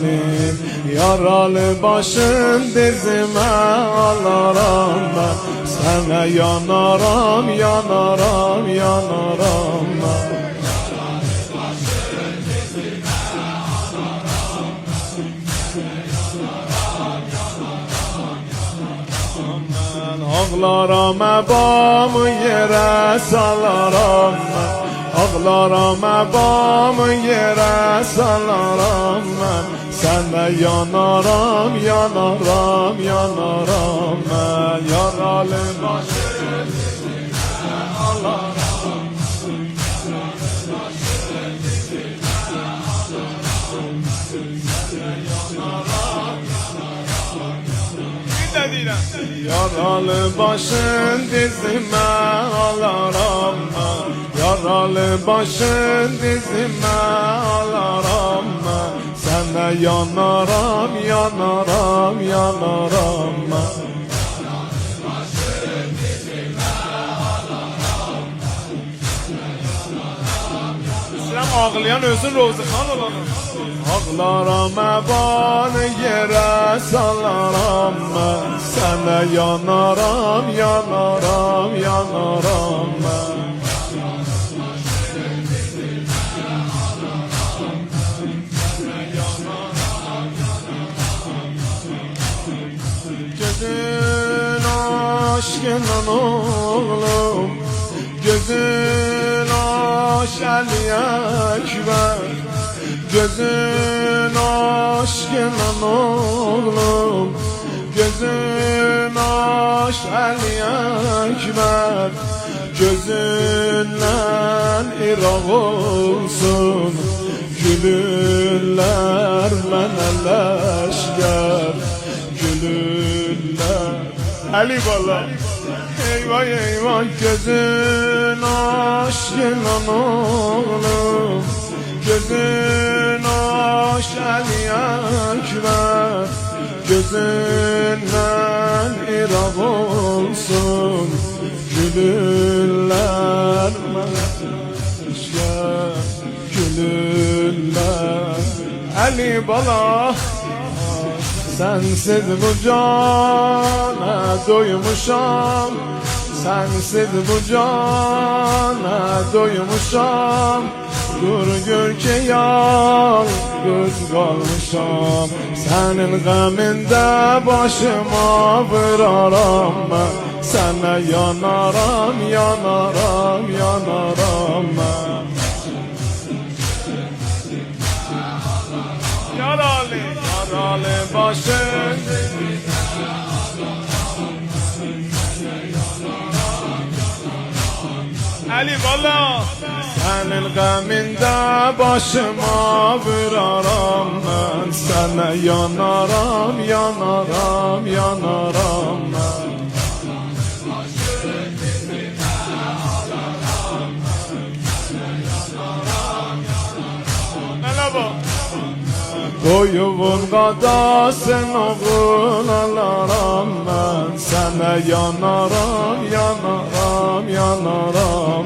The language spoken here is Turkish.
benim yaralı başım dizime alaram ben. Sana yanaram, yanaram, yanaram ben. Ağlaram ebamı yere salaram ben. Ağlaram ebamı yere salaram ben. Sana yanaram, yanaram, yanaram ben. Yaralı başım dizime alaram. Yaralı başın dizime alaram ben. Yaralı başın dizime alaram ben. Sana yanaram, yanaram, yanaram ben. Sen ağlayan özün Rozikan olanım. Ağlaram ebanı yere salaram ben. Sana yanaram, yanaram, yanaram ben. Gözün aşkından oğlum, gözün aşk-ı ekber. Gözün aşkından oğlum, gözün aşk-ı ekber. Gözünden irak olsun gülüller mənə leşker. Gülüller Ali bala. Eyvah eyvah gözün aşkından oğlum, gözün aşk-ı ekber. Gözünden irak olsun gülüller mənə. Gülüller Ali bala. Sensiz bu cana doymuşam, sensiz bu cana doymuşam. Dur gör ki yalnız kalmışam, senin gaminde başıma vuraram ben. Sana yanaram, yanaram, yanaram ben. Yaralı, yaralı başın Ali bala. Senin gaminde başıma vuraram ben. Sana yanaram, yanaram, yanaram ben. Merhaba. Boyumun kadasın oğul alaram ben. Sana yanaram, yanaram, yanaram.